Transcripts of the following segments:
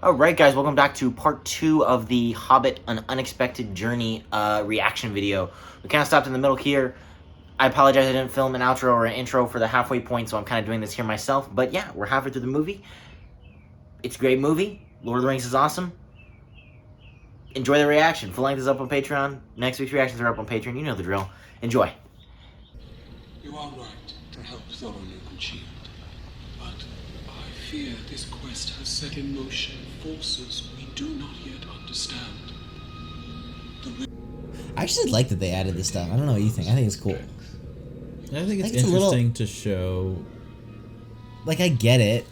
Alright guys, welcome back to part 2 of the Hobbit An Unexpected Journey reaction video. We kind of stopped in the middle here. I apologize I didn't film an outro or an intro for the halfway point, so I'm kind of doing this here myself. But yeah, we're halfway through the movie. It's a great movie. Lord of the Rings is awesome. Enjoy the reaction. Full length is up on Patreon. Next week's reactions are up on Patreon. You know the drill. Enjoy. You are right to help Thorin and Shield, but I fear this quest has set in motion forces we do not yet understand. I actually like that they added this stuff. I don't know what you think. I think it's cool. I think it's interesting to show, like, I get it.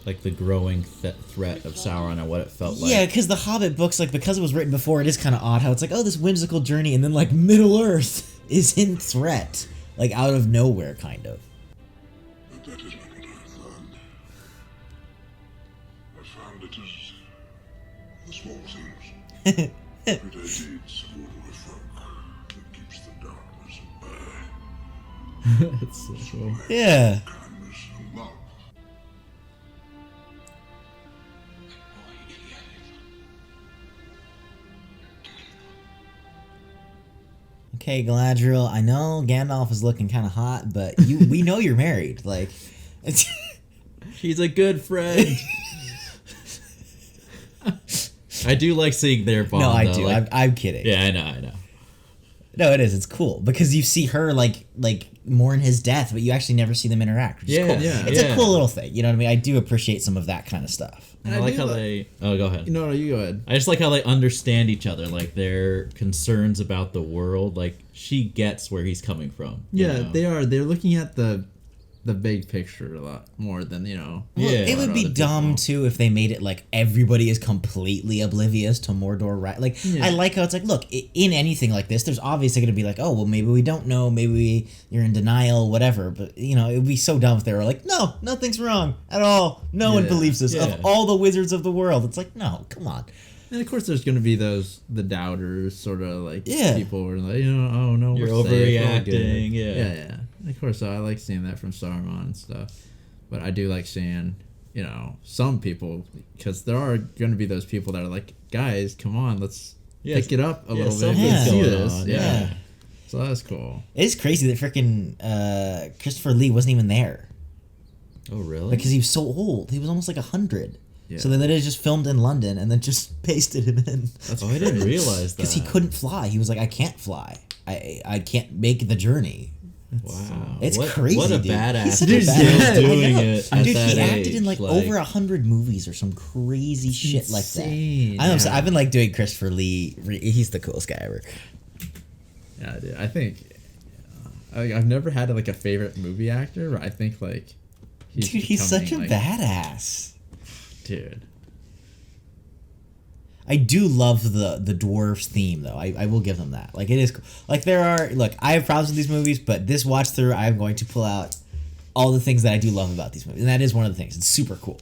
like, the growing threat of Sauron and what it felt like. Yeah, because the Hobbit books, like, because it was written before, it is kind of odd how it's like, oh, this whimsical journey, and then, like, Middle Earth is in threat. Like, out of nowhere, kind of. But that is not what I found. I found it is the small things. Everyday deeds of ordinary folk that keeps the darkness at bay. That's so cool. Yeah. Kindness and love. Okay, Galadriel, I know Gandalf is looking kind of hot, but we know you're married. Like, it's She's a good friend. I do like seeing their bond. no, I though. do. Like, I'm kidding. yeah, I know. No, it is. It's cool because you see her like mourn his death, but you actually never see them interact. Which is Yeah, cool. yeah, It's a yeah. cool little thing. You know what I mean? I do appreciate some of that kind of stuff. And I like how they. Oh, go ahead. No, you go ahead. I just like how they understand each other, like their concerns about the world. Like she gets where he's coming from. you Yeah, know? they are. They're looking at the big picture a lot more than Well, Yeah. it would be other dumb people. too if they made it like everybody is completely oblivious to Mordor, right? Like, Yeah. I like how it's like, look, in anything like this, there's obviously going to be like, oh, well, maybe we don't know, maybe you're in denial, whatever. But you know, it would be so dumb if they were like, no, nothing's wrong at all. No one Yeah. believes this. Yeah. Of all the wizards of the world, it's like, no, come on. And of course, there's going to be the doubters, sort of like Yeah. people who are like, oh no, You're we're safe, we're all good. overreacting, yeah. yeah. And of course, I like seeing that from Saruman and stuff, but I do like seeing some people, because there are going to be those people that are like, guys, come on, let's pick it up a little bit. something's Let's see going this. on, Yeah. So that's cool. It is crazy that freaking Christopher Lee wasn't even there Oh really? because he was so old. He was almost like 100. Yeah. So they literally just filmed in London and then just pasted him in. Oh, I didn't realize that. Because he couldn't fly. He was like, I can't fly. I can't make the journey. Wow. It's what, crazy, What a dude. badass. He's such dude a still badass. doing I know. it at Dude, that he acted age, in like over 100 movies or some crazy shit like insane, that. I know. So yeah. I've been like doing Christopher Lee. He's the coolest guy ever. Yeah, dude. I think I've never had like a favorite movie actor, but I think like He's such a becoming, badass. dude. I do love the dwarves theme though. I will give them that. Like, it is cool. Like, there are, look, I have problems with these movies, but this watch through I'm going to pull out all the things that I do love about these movies, and that is one of the things. It's super cool.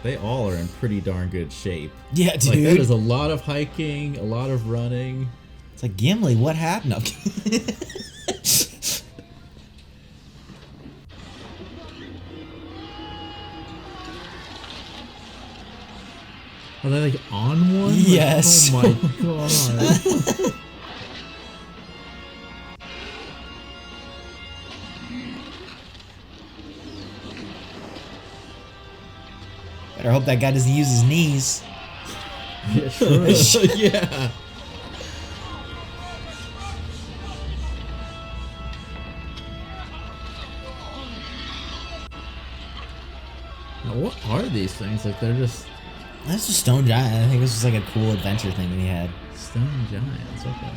They all are in pretty darn good shape. Yeah, dude. Like that is a lot of hiking, a lot of running. It's like, Gimli, what happened? No. Are they like on one? Like, Yes. oh my god. Better hope that guy doesn't use his knees. Yeah, sure. Yeah. Now, what are these things? Like they're just That's a stone giant. I think this was like a cool adventure thing that he had. stone giants. Okay.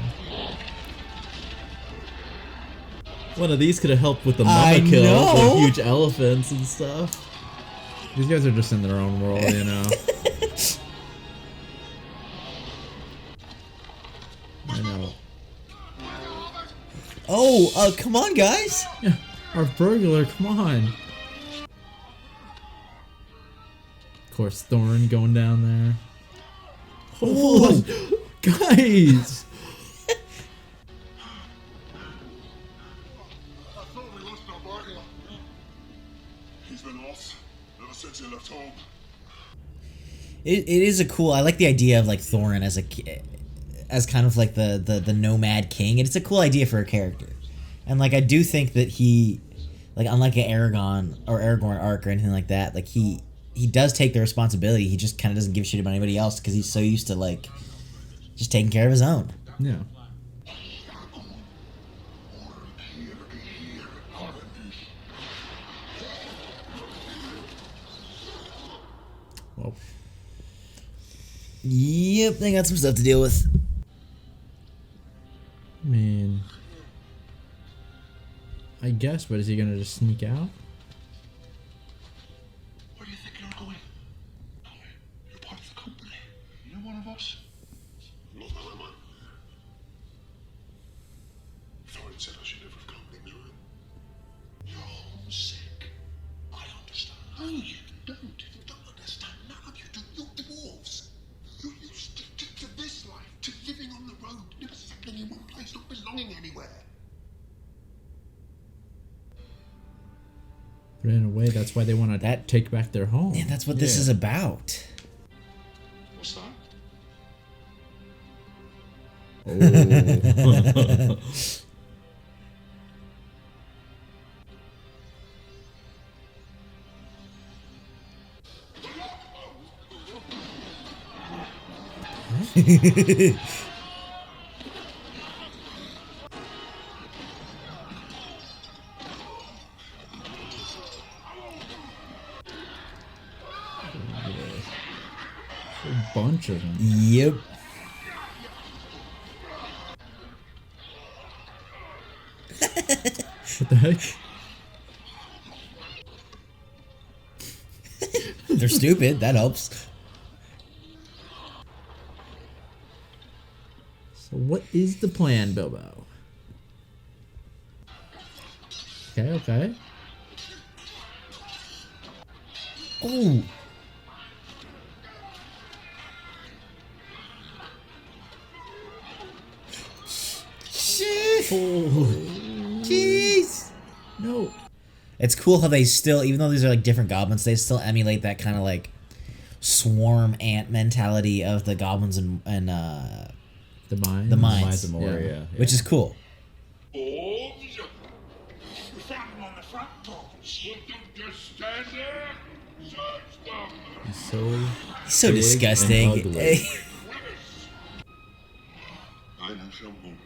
One of these could have helped with the I mama kills, know. the huge elephants and stuff. These guys are just in their own world, you know. I know. Oh, come on, guys. Yeah, our burglar, come on. Of course, Thorin going down there. Oh, guys! I thought we lost our burglar. He's been north. Never since he left home. It is a cool. I like the idea of like Thorin as kind of like the nomad king. It's a cool idea for a character, and like I do think that he, like unlike an Aragorn arc or anything like that, like he does take the responsibility. He just kind of doesn't give a shit about anybody else because he's so used to like just taking care of his own. Yeah. Well, Yep, they got some stuff to deal with. I mean, I guess, but is he gonna just sneak out? Where do you think you're going? You're part of the company. You're one of us. Not that I'm. Thorin said I should never have come to England. You're homesick. I understand. No, you don't. You don't understand. None of you do. You're dwarves. You're used to this life, to living on the road, never settling in one place, not belonging anywhere. But in a way, that's why they want to take back their home. Yeah, that's what this is about. What's that? Oh. A bunch of them. Yep. What the heck? They're stupid. That helps. So what is the plan, Bilbo? Okay. Oh. Shit. Jeez. No. It's cool how they still, even though these are like different goblins, they still emulate that kind of like swarm ant mentality of the goblins and The mines. The mines. Mines of Moria. which is cool. Dwarves! We found them on the front porch. Well, don't just stand there. Search them. He's so He's so big disgusting. and ugly. I know someone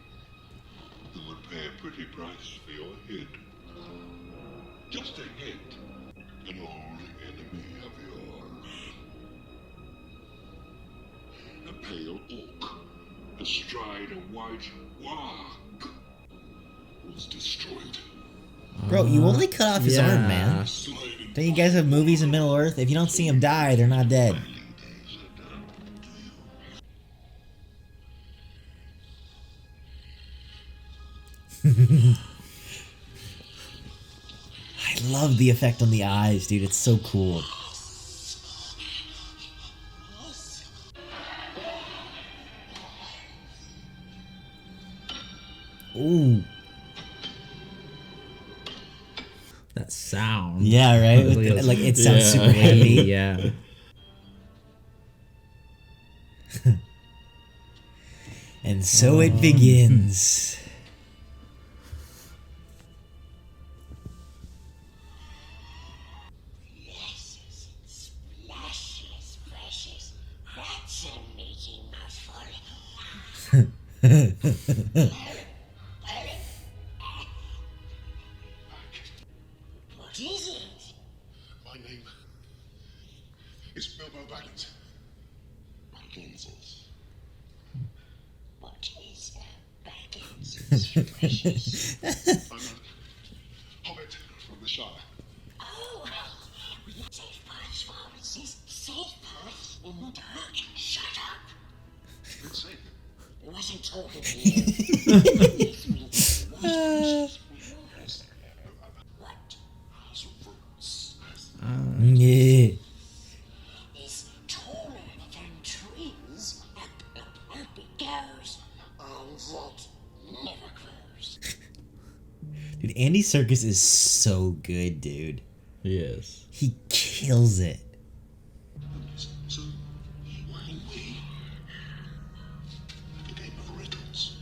who would pay a pretty price for your head. Just a head. An old enemy of yours. A pale orc, astride a white warg, was destroyed. Bro, you only cut off his arm, man. Sliding Don't you guys have movies in Middle Earth? If you don't see them die, they're not dead. days are done to you. I love the effect on the eyes, dude. It's so cool. Ooh. that sound. Yeah, right? Look at this. Like, it sounds Yeah. super heavy. Yeah. And so it begins. Yes, splashes, precious. That's a Mickey Mouse What is it? My name is Bilbo Baggins. Bagginses. What is Baggins? Precious. I'm a hobbit from the Shire. Oh, safe paths, pharmacies, safe paths in the dark. Shut up. Good save. I wasn't talking to you. What Some fruits. Yeah. is taller than trees? Up it goes. And that never grows. Dude, Andy Circus is so good, dude. He is. He kills it. So, why don't we have a game of riddles?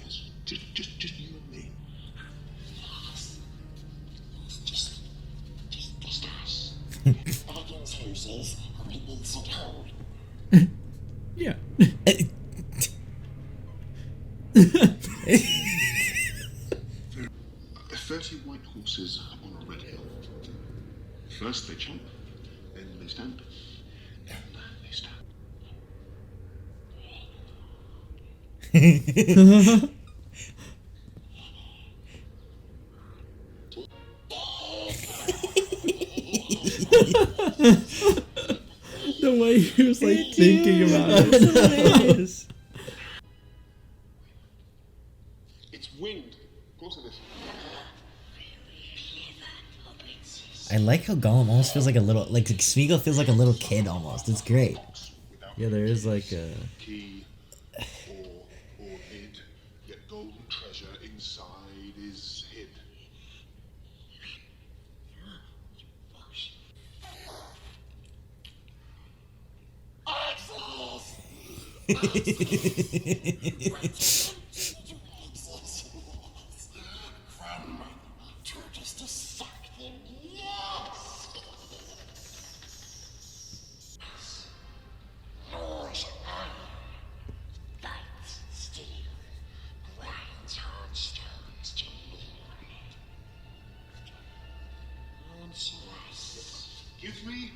Yes, just you and me. Just us. Against horses, we need some help. Yeah. 30 white horses on a red hill. First they jump, then they stand, then they stand. The way he was like thinking about it. It's wind. Of course it is. I like how Gollum almost feels like a little, like Smeagol feels like a little kid almost. It's great. Yeah, there is like a. Key or hid, yet golden treasure inside is hid. Give me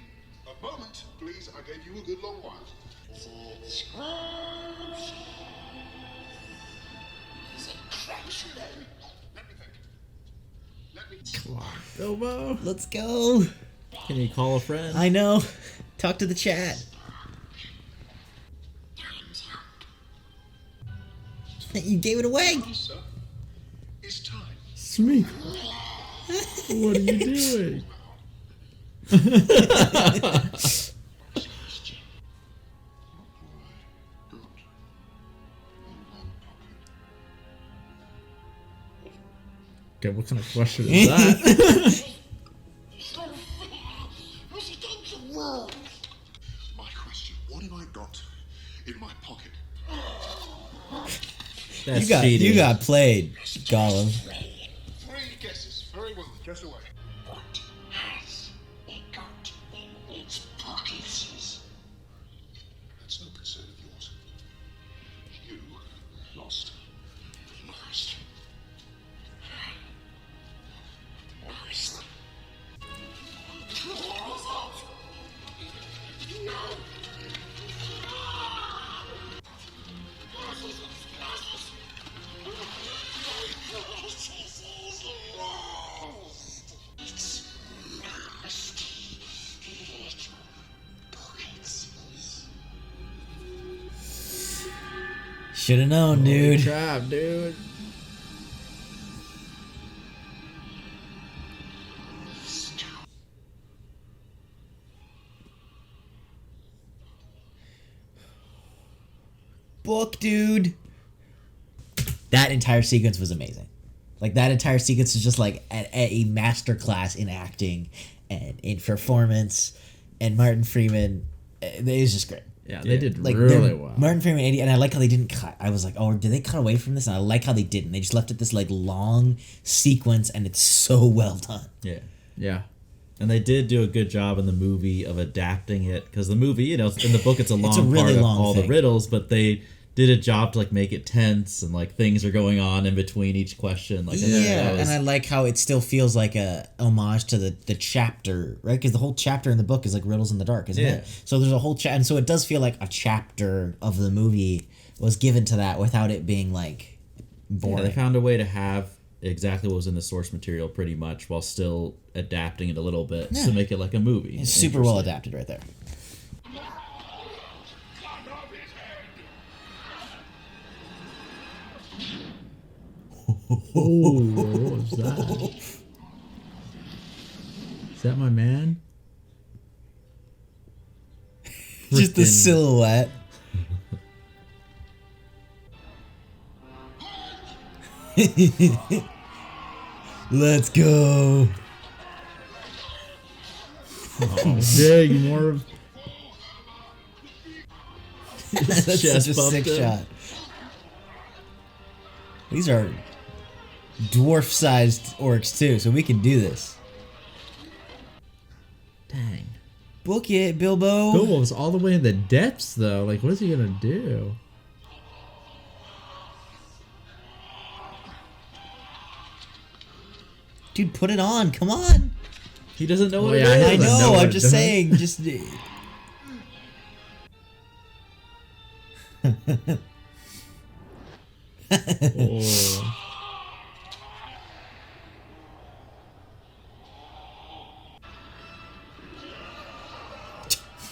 a moment, please. I gave you a good long while. Let me think. Let me. Come on, Bilbo. Let's go. Can you call a friend? I know. Talk to the chat. You gave it away. Answer is time. Smeagol. What are you doing? Okay, what kind of question is that? My question: what have I got in my pocket? That's You cheating. got played, Gollum. 3 guesses. Very well. Guess away. What has it got in its pockets? That's no concern of yours. You lost. Lost. Should have known, dude. Trap, dude. Book, dude. That entire sequence was amazing. Like, that entire sequence is just like a masterclass in acting and in performance. And Martin Freeman, it was just great. Yeah, they did Like, really well. Martin Freeman, and I like how they didn't cut. I was like, oh, did they cut away from this? And I like how they didn't. They just left it this like long sequence, and it's so well done. Yeah. Yeah. And they did do a good job in the movie of adapting it, because the movie, in the book, it's a long really part of long all thing. the riddles, but they did a job to like make it tense and like things are going on in between each question. Like, I think Yeah, that was- and I like how it still feels like a homage to the chapter, right? Because the whole chapter in the book is like Riddles in the Dark, isn't Yeah. it? So there's a whole and so it does feel like a chapter of the movie was given to that without it being like yeah, boring. they found a way to have exactly what was in the source material pretty much while still adapting it a little bit Yeah. to make it like a movie. It's super well Interesting. adapted right there. Oh, what was that? Is that my man? Just the Frickin- silhouette. Let's go. Oh, dang, more of That's such chest a sick bumped him. shot. These are dwarf-sized orcs too, so we can do this. Dang. Book it, Bilbo. Bilbo's all the way in the depths, though. Like, what is he gonna do? Dude, put it on. Come on. He doesn't know what Oh, it yeah, is. I doesn't know. what I'm it just does. saying. Just. Oh.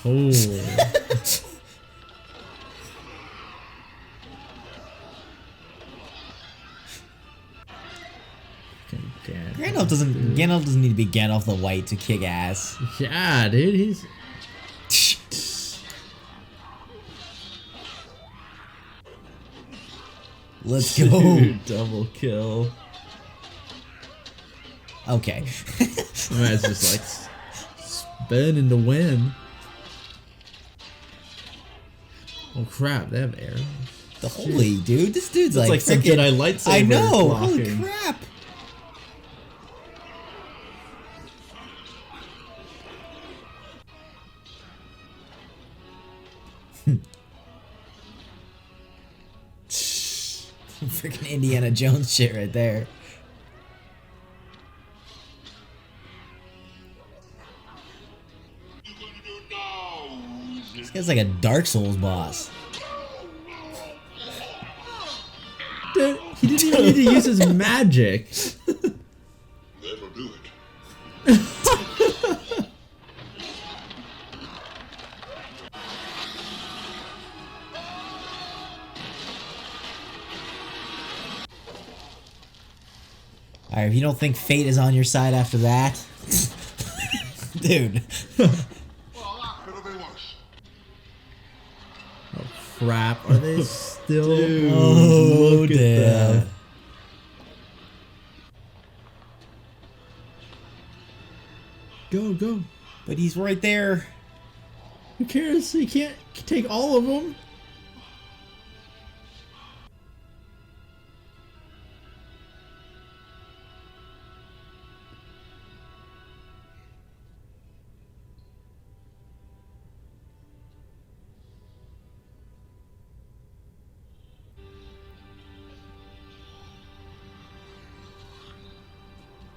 Oh. Gandalf doesn't need to be Gandalf the White to kick ass. Yeah, dude, he's Let's go. Dude, double kill. Okay. man's just like spinning to win. Oh crap, they have arrows. The holy dude, this dude's It's like some frickin- Jedi lightsaber I know. Holy blocking. crap. Freaking Indiana Jones shit right there. You gonna do now? This guy's like a Dark Souls boss. Dude, he didn't even need to use his magic. That'll do it. Alright, if you don't think fate is on your side after that. Dude. Well, that could have been worse. Crap, are they still? Oh, Look at damn. that. Go, go. But he's right there. Who cares? He can't take all of them.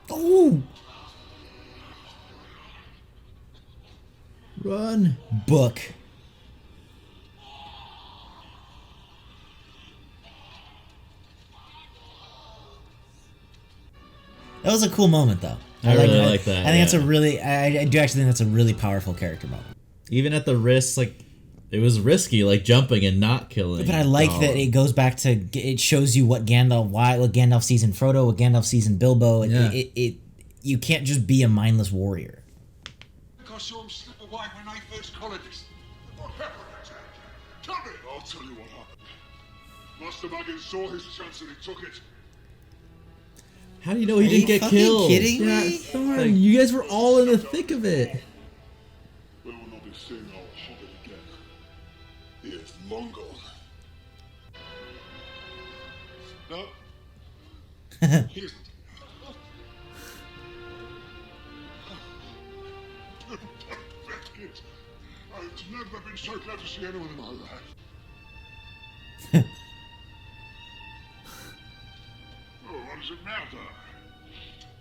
Oh! Run. Book. That was a cool moment, though. I really like that, I think that's yeah. a really. I do actually think that's a really powerful character moment. Even at the risk, like, it was risky, like jumping and not killing. But I like that Gollum. it goes back to it shows you what Gandalf sees in Frodo, what Gandalf sees in Bilbo. Yeah. You can't just be a mindless warrior. I saw him slip away when they first collared this. What happened, Jack? Tell me! I'll tell you what happened. Master Muggins saw his chance and he took it. How do you know he Are didn't you get fucking killed? kidding Yeah, me? Thorin, Like- you guys were all in the thick of it. We will not be seeing our Hobbit again. He is long gone. No. He isn't. I've never been so glad to see anyone in my life. Oh, what does it matter?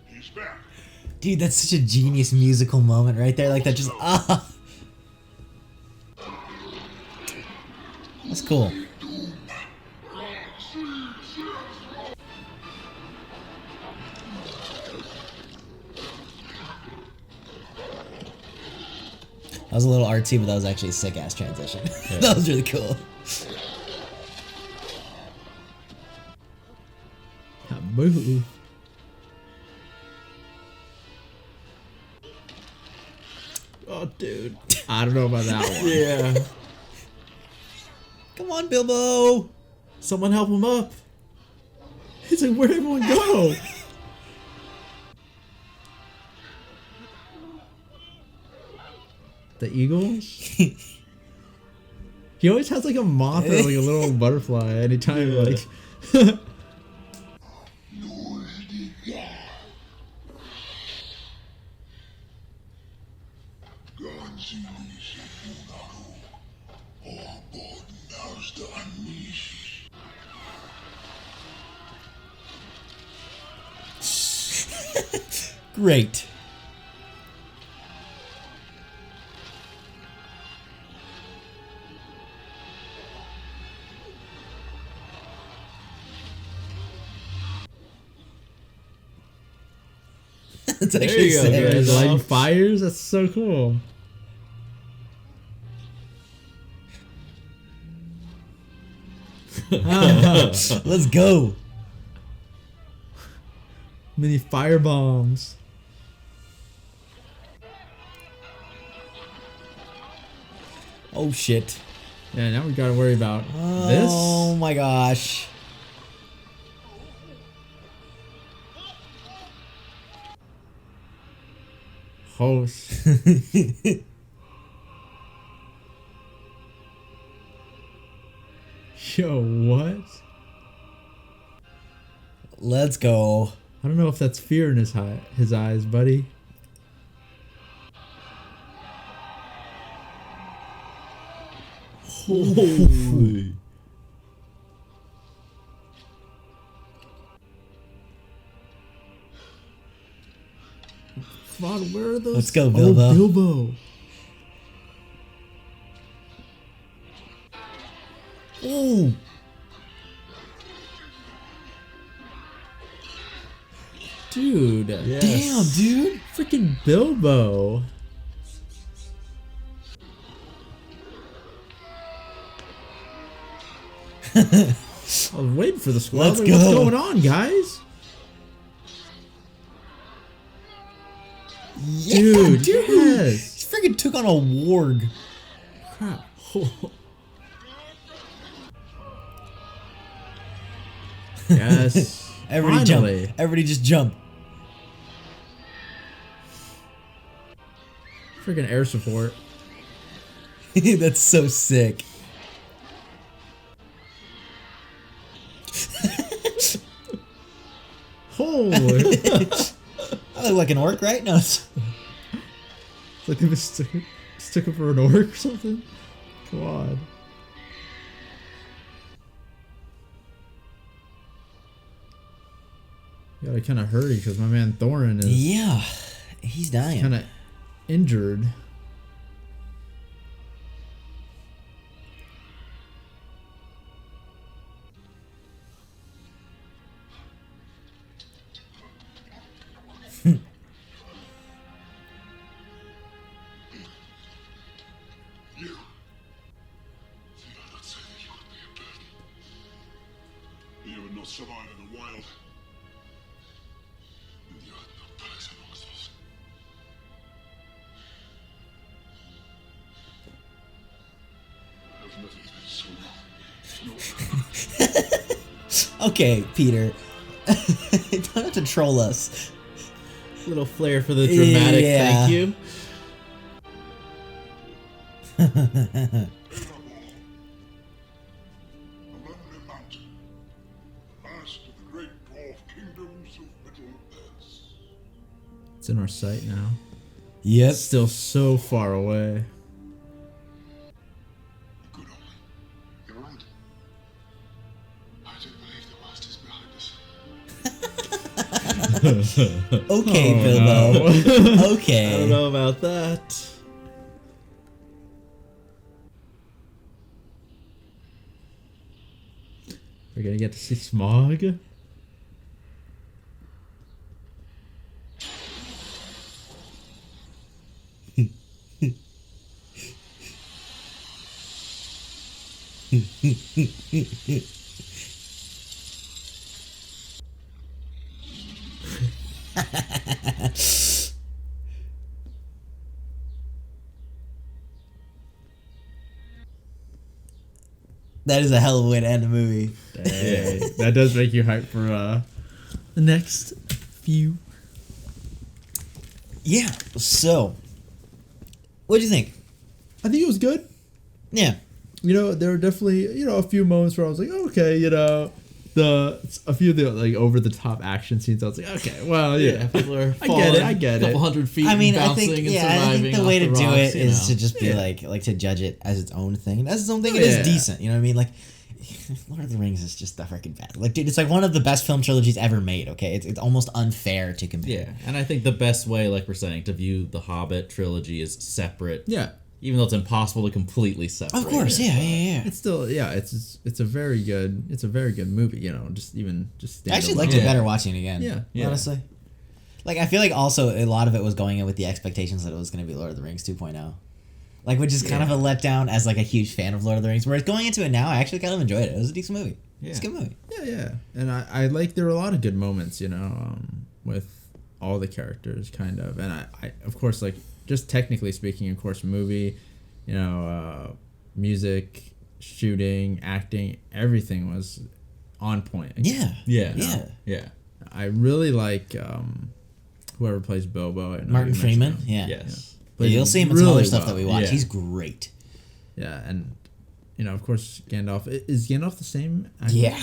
He's back. Dude, that's such a genius musical moment right there. Like that just That's cool. That was a little artsy, but that was actually a sick ass transition. That was really cool. Move. Oh, dude. I don't know about that one. Yeah. Come on, Bilbo. Someone help him up. He's like, where'd everyone go? The eagle? He always has like a moth or like a little butterfly anytime like Great. That's There actually you go, sick. guys. lighting fires. That's so cool. Let's go. Mini fire bombs. Oh shit. Yeah, now we gotta worry about Oh this. my gosh. Host. Yo, what? Let's go. I don't know if that's fear in his eyes, buddy. Holy. Come on, where are those? Let's go, Bilbo. Oh, Bilbo. Ooh. Dude. Yes. Damn, dude. Freaking Bilbo. I was waiting for the squad. Let's Like, what's go. going on, guys? Yeah, Dude, dude. yes. He freaking took on a warg. Crap. Yes. Everybody Finally. jump. Everybody just jump. Freaking air support. That's so sick. Holy. I look like an orc, right? No. It's like they mistook him for an orc or something. Come on. Gotta kind of hurry because my man Thorin is Yeah, he's dying. kind of injured. You. Did I not say that you would be a burden? You would not survive in the wild. And you had no place amongst us. I have never been so wrong. No. Okay, Peter. Don't have to troll us. Little flair for the dramatic Yeah. thank you. A lonely mountain, the last of the great dwarf kingdoms of Middle-earth. It's in our sight now. Yep. It's still so far away. Good only. You're right. I do believe the worst is behind us. Okay, Oh, Bilbo. I don't Okay. know about that. We're gonna get to see Smog. That is a hell of a way to end the movie. Hey, that does make you hype for the next few. Yeah. So, what do you think? I think it was good. Yeah. There were definitely, a few moments where I was like, okay, a few of the like over the top action scenes. I was like, okay, well, yeah, people are I falling get it. a couple hundred feet. I mean, I bouncing think, and I surviving think the off way to the do rocks, it is to just be like to judge it as its own thing. And as its own thing, it is decent. You know what I mean? Like, Lord of the Rings is just the freaking bad. Like, dude, it's like one of the best film trilogies ever made. Okay, it's almost unfair to compare. Yeah, and I think the best way, like we're saying, to view the Hobbit trilogy is separate. Yeah. Even though it's impossible to completely separate. Of course, it. yeah. It's still, it's a very good movie. Just I actually standalone. liked it better watching it again. Yeah. Honestly. Like, I feel like also a lot of it was going in with the expectations that it was going to be Lord of the Rings 2.0. Like, which is kind of a letdown as, like, a huge fan of Lord of the Rings. Whereas going into it now, I actually kind of enjoyed it. It was a decent movie. Yeah. It's a good movie. Yeah. And I like, there were a lot of good moments, with all the characters, kind of. And I of course, like, just technically speaking, of course, movie, music, shooting, acting, everything was on point. Yeah. I really like whoever plays Bilbo. Martin Freeman. Yeah. Yes. Yeah, you'll see him in some other stuff that we watch. Yeah. He's great. Yeah, and of course, Gandalf. Is Gandalf the same actor? Yeah.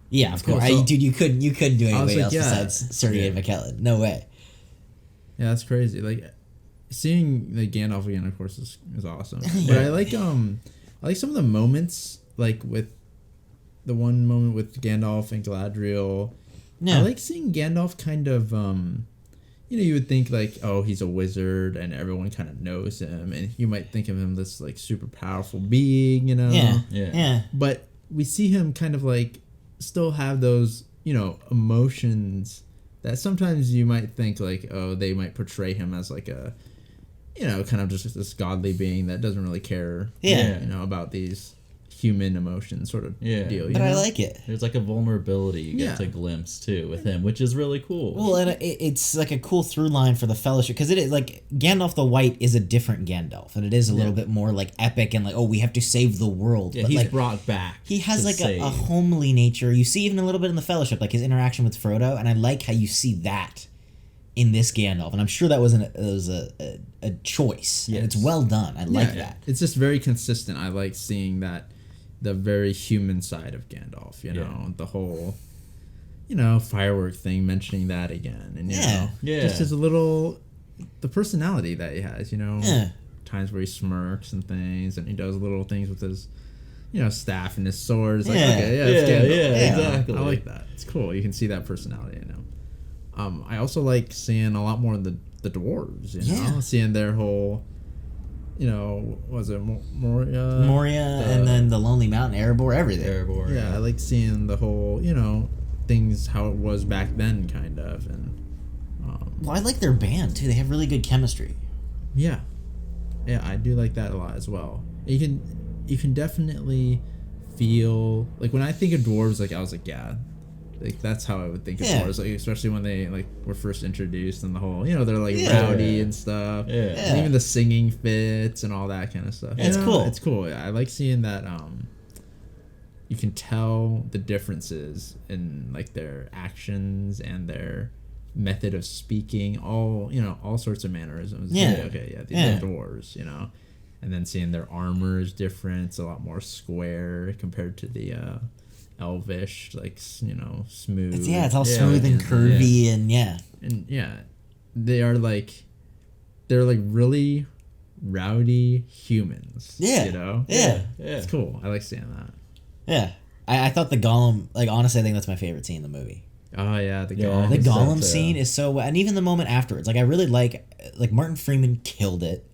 Yeah, of course. cool. So- Dude, you couldn't do anybody else yeah. besides Sir Ian McKellen. No way. Yeah, that's crazy. Like seeing the Gandalf again, of course, is awesome. But I like some of the moments, like with the one moment with Gandalf and Galadriel. Yeah. I like seeing Gandalf kind of you would think like, oh, he's a wizard and everyone kind of knows him, and you might think of him this like super powerful being, Yeah. But we see him kind of like still have those, emotions that sometimes you might think like, oh, they might portray him as like a, kind of just this godly being that doesn't really care, about these human emotions sort of deal. But I like it. There's like a vulnerability you get to glimpse too with him, which is really cool. Well, and it's like a cool through line for the Fellowship, because it is like Gandalf the White is a different Gandalf, and it is a little bit more like epic and like, oh, we have to save the world. Yeah, but he's like, brought back. he has to like save. a homely nature. You see even a little bit in the Fellowship, like his interaction with Frodo, and I like how you see that in this Gandalf, and I'm sure that was a choice. Yes. And it's well done. I like that. It's just very consistent. I like seeing that. The very human side of Gandalf, the whole, firework thing, mentioning that again, and just his the personality that he has, times where he smirks and things, and he does little things with his, staff and his sword. It's like, it's Gandalf. Exactly. I like that. It's cool. You can see that personality in him. I also like seeing a lot more of the dwarves, seeing their whole. Was it Moria? Moria, and then the Lonely Mountain, Erebor, everything. Erebor, Yeah, I like seeing the whole, things how it was back then, kind of, and. Well, I like their band too. They have really good chemistry. Yeah, I do like that a lot as well. You can definitely feel like when I think of dwarves, like I was like, yeah. Like that's how I would think of dwarves, like especially when they like were first introduced and the whole, they're like rowdy and stuff. Yeah. And even the singing fits and all that kind of stuff. It's cool. It's cool. I like seeing that. You can tell the differences in like their actions and their method of speaking. All sorts of mannerisms. Yeah. These are dwarves. And then seeing their armor is different. It's a lot more square compared to the. Elvish, like smooth. It's all smooth and curvy and they're like really rowdy humans. It's cool. I like seeing that. Yeah. I thought the Gollum, like honestly, I think that's my favorite scene in the movie. Oh yeah, the Gollum. The Gollum scene is so, and even the moment afterwards, like I really like Martin Freeman killed it,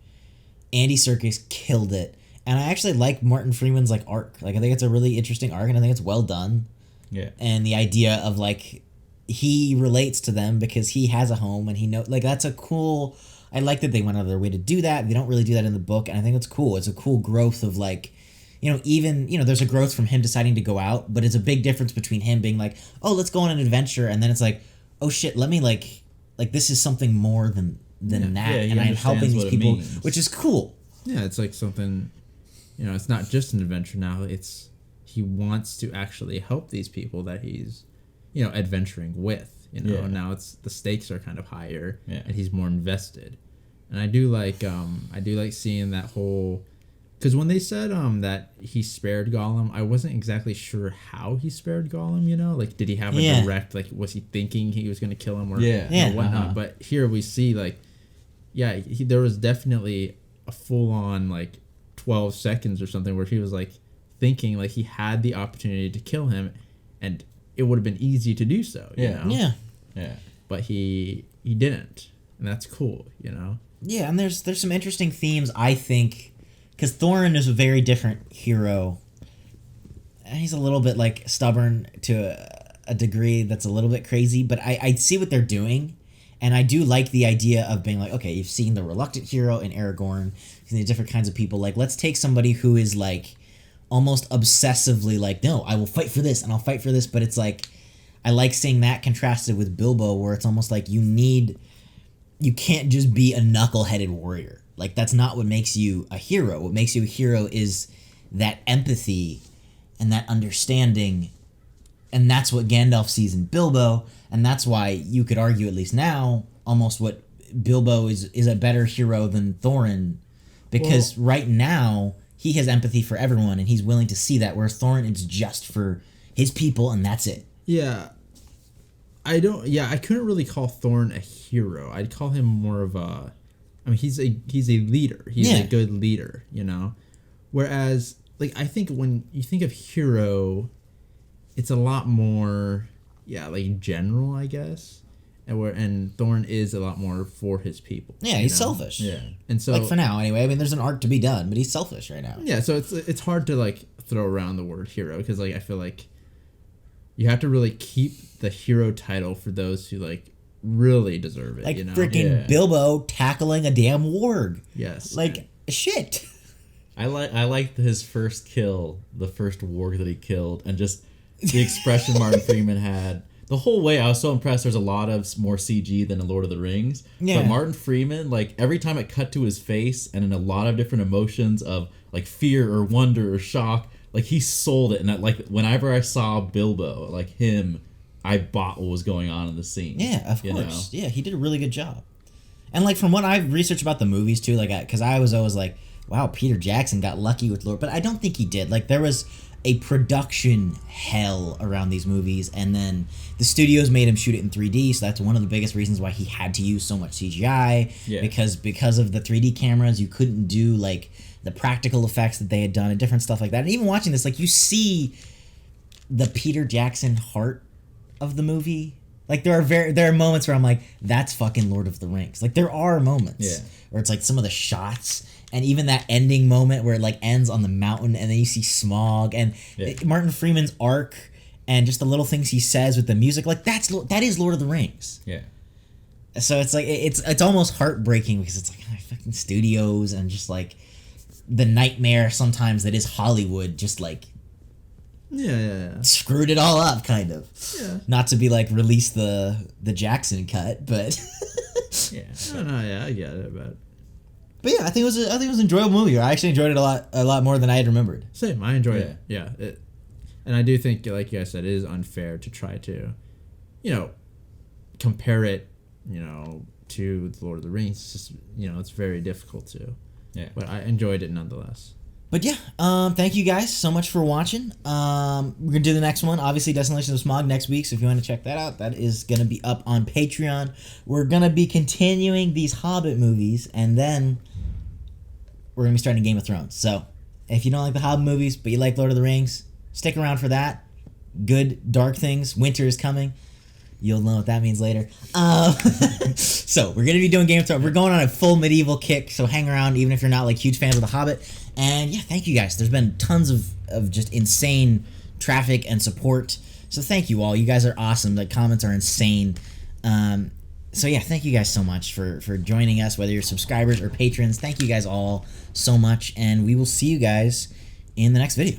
Andy Serkis killed it. And I actually like Martin Freeman's like arc. Like I think it's a really interesting arc, and I think it's well done. Yeah. And the idea of like he relates to them because he has a home and he that's a cool. I like that they went out of their way to do that. They don't really do that in the book, and I think it's cool. It's a cool growth of like, even there's a growth from him deciding to go out, but it's a big difference between him being like, oh, let's go on an adventure, and then it's like, oh shit, let me like this is something more than that, and I'm helping these people, which is cool. Yeah, it's like something. It's not just an adventure now. He wants to actually help these people that he's, adventuring with. Now it's the stakes are kind of higher, and he's more invested. And I do like seeing that whole, because when they said that he spared Gollum, I wasn't exactly sure how he spared Gollum. You know, like did he have a direct, like was he thinking he was going to kill him or whatnot? But here we see like, there was definitely a full on like 12 seconds or something where he was like thinking like he had the opportunity to kill him, and it would have been easy to do so. You know? Yeah. But he didn't, and that's cool. You know. Yeah, and there's some interesting themes, I think, because Thorin is a very different hero. And he's a little bit, like, stubborn to a degree that's a little bit crazy, but I see what they're doing, and I do like the idea of being like, okay, you've seen the reluctant hero in Aragorn, you've seen the different kinds of people, like, let's take somebody who is, like, almost obsessively like, no, I will fight for this, and I'll fight for this, but it's like, I like seeing that contrasted with Bilbo, where it's almost like you can't just be a knuckleheaded warrior. Like, that's not what makes you a hero. What makes you a hero is that empathy and that understanding. And that's what Gandalf sees in Bilbo. And that's why you could argue, at least now, almost what Bilbo is a better hero than Thorin. Because right now, he has empathy for everyone and he's willing to see that. Whereas Thorin, it's just for his people and that's it. Yeah. I couldn't really call Thorin a hero. I'd call him more of a, I mean, he's a leader. He's a good leader, you know? Whereas, like, I think when you think of hero, it's a lot more, like, general, I guess. And Thorin is a lot more for his people. Yeah, he's selfish. Yeah. And so, like, for now, anyway. I mean, there's an arc to be done, but he's selfish right now. Yeah, so it's hard to, like, throw around the word hero, because, like, I feel like you have to really keep the hero title for those who like really deserve it. Like, you know? freaking Bilbo tackling a damn warg. Yes. Like, shit. I like his first kill, the first warg that he killed, and just the expression Martin Freeman had. The whole way, I was so impressed. There's a lot of more CG than in Lord of the Rings. Yeah. But Martin Freeman, like, every time it cut to his face and in a lot of different emotions of, like, fear or wonder or shock, like, he sold it. And, like, whenever I saw Bilbo, like, him, I bought what was going on in the scene. Yeah, of course. Know? Yeah, he did a really good job. And, like, from what I've researched about the movies, too, like, because I was always like, wow, Peter Jackson got lucky with Lord. But I don't think he did. Like, there was a production hell around these movies, and then the studios made him shoot it in 3D, so that's one of the biggest reasons why he had to use so much CGI. Yeah. Because of the 3D cameras, you couldn't do, like, the practical effects that they had done and different stuff like that. And even watching this, like, you see the Peter Jackson heart of the movie. Like, there are moments where I'm like, that's fucking Lord of the Rings. Like, there are moments where it's like some of the shots, and even that ending moment where it like ends on the mountain and then you see smog, and Martin Freeman's arc and just the little things he says with the music, like that is Lord of the Rings. Yeah. So it's like it's almost heartbreaking because it's like fucking studios and just like the nightmare sometimes that is Hollywood just like screwed it all up, kind of. Yeah. Not to be like release the Jackson cut, but I get it, but yeah, I think it was an enjoyable movie. I actually enjoyed it a lot more than I had remembered. Same, I enjoyed it. Yeah, and I do think, like you guys said, it is unfair to try to, compare it, to the Lord of the Rings. It's just, it's very difficult to. Yeah. But I enjoyed it nonetheless. But yeah, thank you guys so much for watching. We're going to do the next one, obviously Desolation of Smog next week, so if you want to check that out, that is going to be up on Patreon. We're going to be continuing these Hobbit movies, and then we're going to be starting Game of Thrones. So, if you don't like the Hobbit movies, but you like Lord of the Rings, stick around for that. Good, dark things. Winter is coming. You'll know what that means later. So, we're going to be doing Game of Thrones. We're going on a full medieval kick, so hang around, even if you're not like huge fans of The Hobbit. And yeah, thank you guys. There's been tons of just insane traffic and support. So thank you all. You guys are awesome. The comments are insane. So yeah, thank you guys so much for joining us, whether you're subscribers or patrons. Thank you guys all so much, and we will see you guys in the next video.